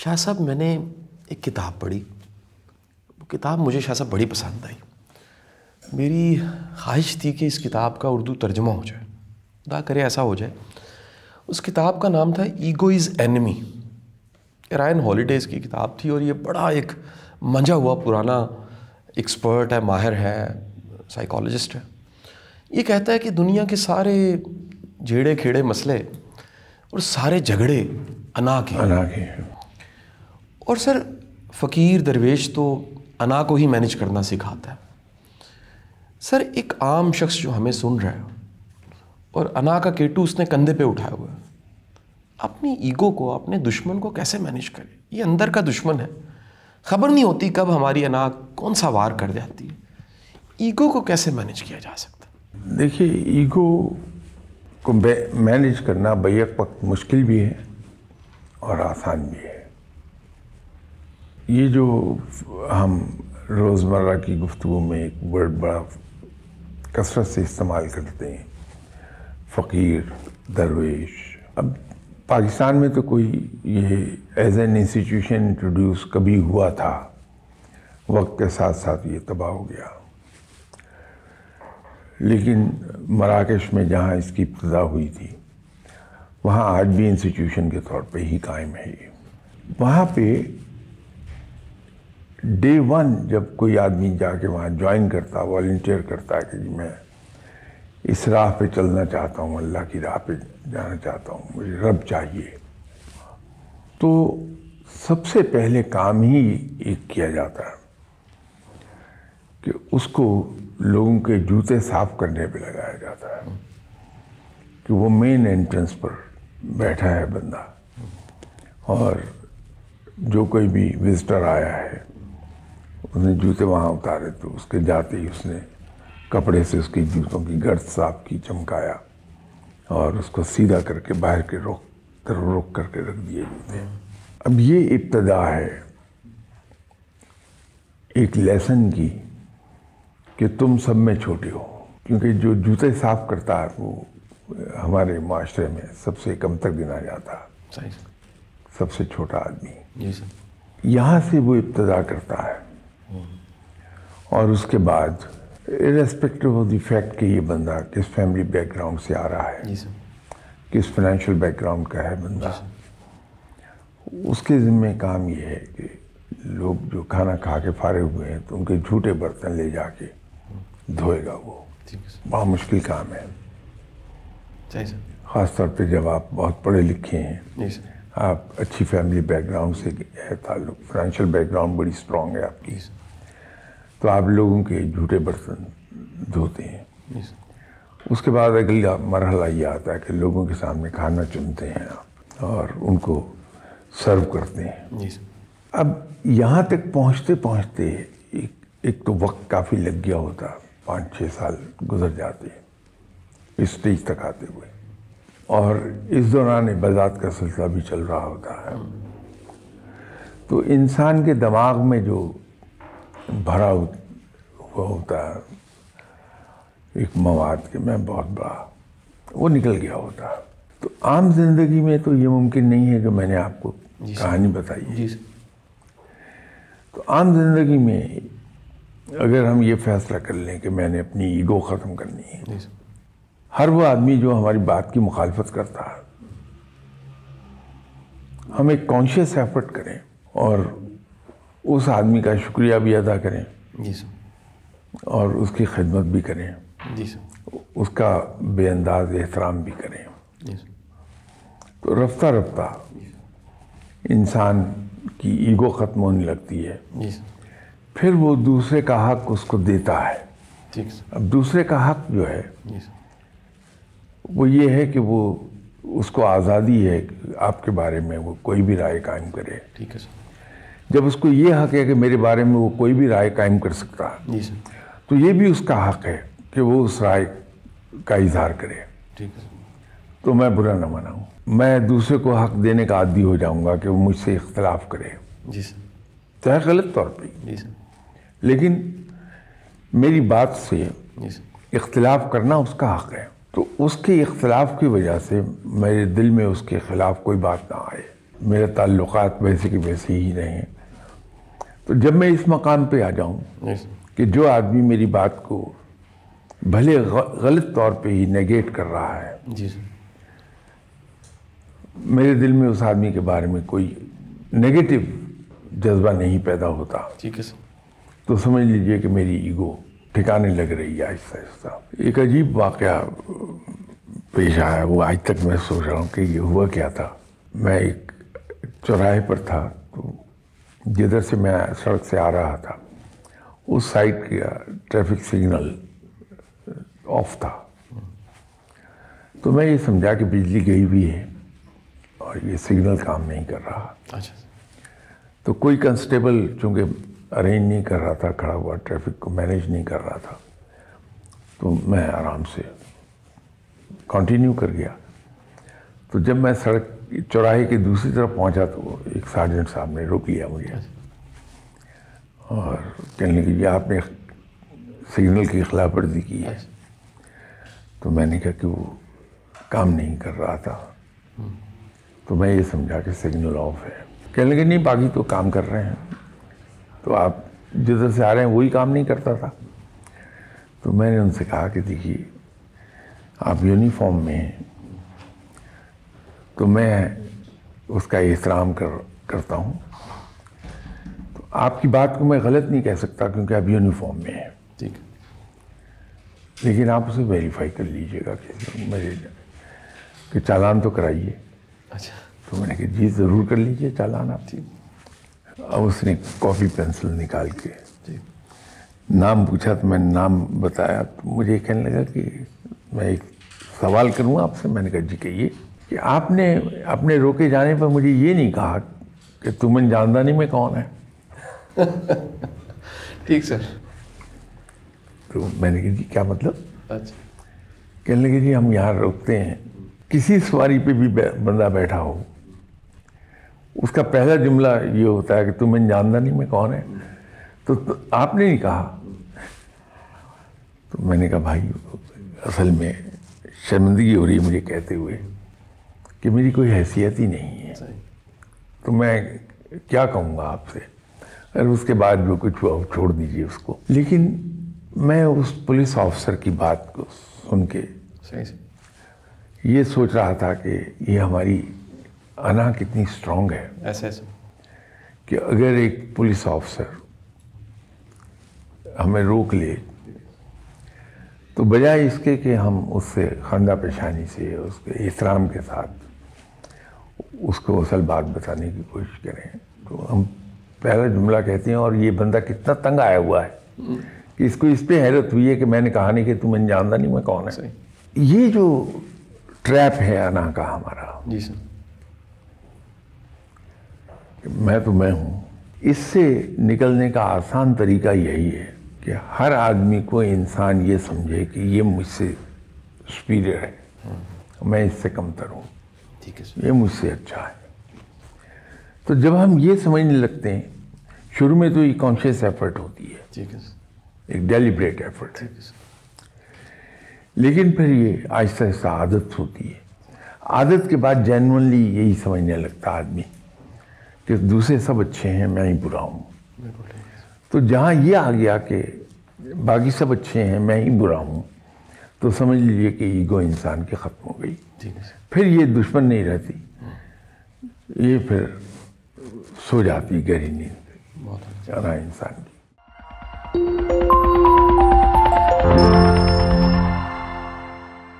شاہ صاحب میں نے ایک کتاب پڑھی، وہ کتاب مجھے شاہ صاحب بڑی پسند آئی. میری خواہش تھی کہ اس کتاب کا اردو ترجمہ ہو جائے، خدا کرے ایسا ہو جائے. اس کتاب کا نام تھا ego is enemy. Ryan Holiday's کی کتاب تھی، اور یہ بڑا ایک منجا ہوا پرانا ایکسپرٹ ہے، ماہر ہے، سائیکالوجسٹ ہے. یہ کہتا ہے کہ دنیا کے سارے جھیڑے کھیڑے مسئلے اور سارے جھگڑے انا کے ہیں. اور سر فقیر درویش تو انا کو ہی مینج کرنا سکھاتا ہے. سر ایک عام شخص جو ہمیں سن رہا ہے اور انا کا کیٹو اس نے کندھے پہ اٹھایا ہوا ہے، اپنی ایگو کو، اپنے دشمن کو کیسے مینج کرے؟ یہ اندر کا دشمن ہے، خبر نہیں ہوتی کب ہماری انا کون سا وار کر جاتی ہے. ایگو کو کیسے مینج کیا جا سکتا؟ دیکھیے، ایگو کو مینج کرنا بیک وقت مشکل بھی ہے اور آسان بھی ہے. یہ جو ہم روزمرہ کی گفتگو میں ایک ورڈ بڑا کثرت سے استعمال کرتے ہیں، فقیر درویش. اب پاکستان میں تو کوئی یہ ایز این انسٹیٹیوشن انٹروڈیوس کبھی ہوا تھا، وقت کے ساتھ ساتھ یہ تباہ ہو گیا. لیکن مراکش میں جہاں اس کی ابتدا ہوئی تھی، وہاں آج بھی انسٹیٹیوشن کے طور پہ ہی قائم ہے. یہ وہاں پہ ڈے ون جب کوئی آدمی جا کے وہاں جوائن کرتا، والنٹیئر کرتا ہے کہ جی میں اس راہ پہ چلنا چاہتا ہوں، اللہ کی راہ پہ جانا چاہتا ہوں، مجھے رب چاہیے، تو سب سے پہلے کام ہی ایک کیا جاتا ہے کہ اس کو لوگوں کے جوتے صاف کرنے پہ لگایا جاتا ہے. کہ وہ مین انٹرنس پر بیٹھا ہے بندہ، اور جو کوئی بھی وزٹر آیا ہے اس نے جوتے وہاں اتارے تو اس کے جاتے ہی اس نے کپڑے سے اس کی جوتوں کی گرد صاف کی، چمکایا، اور اس کو سیدھا کر کے باہر کے رخ کر کے رکھ دیے جوتے. اب یہ ابتدا ہے ایک لیسن کی کہ تم سب میں چھوٹے ہو. کیونکہ جو جوتے صاف کرتا ہے وہ ہمارے معاشرے میں سب سے کم تک گنا جاتا ہے، سب سے چھوٹا آدمی. یہاں سے وہ ابتدا کرتا ہے، اور اس کے بعد ارریسپیکٹو آف دی فیکٹ کہ یہ بندہ کس فیملی بیک گراؤنڈ سے آ رہا ہے، کس فائنینشیل بیک گراؤنڈ کا ہے بندہ، اس کے ذمہ کام یہ ہے کہ لوگ جو کھانا کھا کے فارغ ہوئے ہیں تو ان کے جھوٹے برتن لے جا کے دھوئے گا. وہ بہت مشکل کام ہے، خاص طور پہ جب آپ بہت پڑھے لکھے ہیں، آپ اچھی فیملی بیک گراؤنڈ سے ہے تعلق، فائنینشیل بیک گراؤنڈ بڑی اسٹرانگ ہے آپ کی، تو آپ لوگوں کے جھوٹے برتن دھوتے ہیں. اس کے بعد اگلا مرحلہ یہ آتا ہے کہ لوگوں کے سامنے کھانا چنتے ہیں آپ اور ان کو سرو کرتے ہیں. اب یہاں تک پہنچتے پہنچتے ایک تو وقت کافی لگ گیا ہوتا، 5-6 سال گزر جاتے ہیں اس سٹیج تک آتے ہوئے، اور اس دوران عبادات کا سلسلہ بھی چل رہا ہوتا ہے. تو انسان کے دماغ میں جو بھرا ہوا ہوتا ہے ایک مواد کے میں بہت بڑا، وہ نکل گیا ہوتا ہے. تو عام زندگی میں تو یہ ممکن نہیں ہے کہ میں نے آپ کو کہانی بتائی ہے. تو عام زندگی میں اگر ہم یہ فیصلہ کر لیں کہ میں نے اپنی ایگو ختم کرنی ہے، ہر وہ آدمی جو ہماری بات کی مخالفت کرتا ہے، ہم ایک کانشیس ایفرٹ کریں اور اس آدمی کا شکریہ بھی ادا کریں اور اس کی خدمت بھی کریں، اس کا بے انداز احترام بھی کریں. تو رفتہ رفتہ انسان کی ایگو ختم ہونے لگتی ہے. پھر وہ دوسرے کا حق اس کو دیتا ہے. اب دوسرے کا حق جو ہے وہ یہ ہے کہ وہ اس کو آزادی ہے کہ آپ کے بارے میں وہ کوئی بھی رائے قائم کرے. جب اس کو یہ حق ہے کہ میرے بارے میں وہ کوئی بھی رائے قائم کر سکتا ہے، تو یہ بھی اس کا حق ہے کہ وہ اس رائے کا اظہار کرے. تو میں برا نہ مناؤں، میں دوسرے کو حق دینے کا عادی ہو جاؤں گا کہ وہ مجھ سے اختلاف کرے، چاہے غلط طور پہ. لیکن میری بات سے اختلاف کرنا اس کا حق ہے. تو اس کے اختلاف کی وجہ سے میرے دل میں اس کے خلاف کوئی بات نہ آئے. میرے تعلقات ویسے کے ویسے ہی رہے ہیں. تو جب میں اس مقام پہ آ جاؤں کہ جو آدمی میری بات کو بھلے غلط طور پہ ہی نیگیٹ کر رہا ہے, جی سر, میرے دل میں اس آدمی کے بارے میں کوئی نیگیٹو جذبہ نہیں پیدا ہوتا, ٹھیک ہے سر, تو سمجھ لیجئے کہ میری ایگو ٹھکانے لگ رہی ہے آہستہ آہستہ. ایک عجیب واقعہ پیش آیا, وہ آج تک میں سوچ رہا ہوں کہ یہ ہوا کیا تھا. میں ایک چوراہے پر تھا, تو جدھر سے میں سڑک سے آ رہا تھا اس سائڈ کا ٹریفک سگنل آف تھا. تو میں یہ سمجھا کہ بجلی گئی ہوئی ہے اور یہ سگنل کام نہیں کر رہا. اچھا. تو کوئی کنسٹیبل چونکہ ارینج نہیں کر رہا تھا, کھڑا ہوا ٹریفک کو مینیج نہیں کر رہا تھا, تو میں آرام سے کنٹینیو کر گیا. تو جب میں سڑک چوراہے کی دوسری طرف پہنچا تو ایک سارجنٹ صاحب نے روک لیا مجھے اور کہنے لگے کہ آپ نے سگنل کی خلاف ورزی کی ہے. تو میں نے کہا کہ وہ کام نہیں کر رہا تھا. تو میں یہ سمجھا کہ سگنل آف ہے. کہنے لگے نہیں, باقی تو کام کر رہے ہیں, تو آپ جدھر سے آ رہے ہیں وہی کام نہیں کرتا تھا. تو میں نے ان سے کہا کہ دیکھیے آپ یونیفارم میں ہیں تو میں اس کا احترام کرتا ہوں, تو آپ کی بات کو میں غلط نہیں کہہ سکتا کیونکہ آپ یونیفارم میں ہیں, ٹھیک, لیکن آپ اسے ویریفائی کر لیجئے گا کہ چالان تو کرائیے. اچھا. تو میں نے کہا جی ضرور کر لیجئے چالان آپ. اب اس نے کاپی پینسل نکال کے نام پوچھا, تو میں نے نام بتایا. تو مجھے کہنے لگا کہ میں ایک سوال کروں آپ سے. میں نے کہا جی کہیے. کہ آپ نے اپنے روکے جانے پر مجھے یہ نہیں کہا کہ تمن جاندہ نہیں میں کون ہے. ٹھیک سر. تو میں نے کہا جی کیا مطلب. اچھا. کہنے لگے جی ہم یہاں روکتے ہیں, کسی سواری پہ بھی بندہ بیٹھا ہو اس کا پہلا جملہ یہ ہوتا ہے کہ تمہیں جاندہ نہیں میں کون ہے. تو آپ نے نہیں کہا. تو میں نے کہا بھائی اصل میں شرمندگی ہو رہی ہے مجھے کہتے ہوئے کہ میری کوئی حیثیت ہی نہیں ہے, تو میں کیا کہوں گا آپ سے. اور اس کے بعد جو کچھ ہوا چھوڑ دیجئے اس کو. لیکن میں اس پولیس آفیسر کی بات کو سن کے یہ سوچ رہا تھا کہ یہ ہماری انا کتنی اسٹرانگ ہے. ایسے کہ اگر ایک پولیس آفیسر ہمیں روک لے تو بجائے اس کے کہ ہم اس سے خندہ پیشانی سے اس کے احترام کے ساتھ اس کو اصل بات بتانے کی کوشش کریں, تو ہم پہلا جملہ کہتے ہیں اور یہ بندہ کتنا تنگ آیا ہوا ہے کہ اس کو اس پہ حیرت ہوئی ہے کہ میں نے کہا نہیں کہ تمہیں جانتا نہیں میں کون ہے. یہ جو ٹریپ ہے انا کا ہمارا, جی سر, میں تو میں ہوں, اس سے نکلنے کا آسان طریقہ یہی ہے کہ ہر آدمی کو انسان یہ سمجھے کہ یہ مجھ سے سپیریئر ہے, میں اس سے کمتر ہوں, ٹھیک ہے سر, یہ مجھ سے اچھا ہے. تو جب ہم یہ سمجھنے لگتے ہیں, شروع میں تو یہ کانشیس ایفرٹ ہوتی ہے, ٹھیک ہے سر, ایک ڈیلیبریٹ ایفرٹ ہے, ٹھیک ہے سر, لیکن پھر یہ آہستہ آہستہ عادت ہوتی ہے. عادت کے بعد جینوئنلی یہی سمجھنے لگتا آدمی کہ دوسرے سب اچھے ہیں میں ہی برا ہوں. تو جہاں یہ آ گیا کہ باقی سب اچھے ہیں میں ہی برا ہوں, تو سمجھ لیجیے کہ ایگو انسان کی ختم ہو گئی. پھر یہ دشمن نہیں رہتی, یہ پھر سو جاتی گہری نیند انسان کی.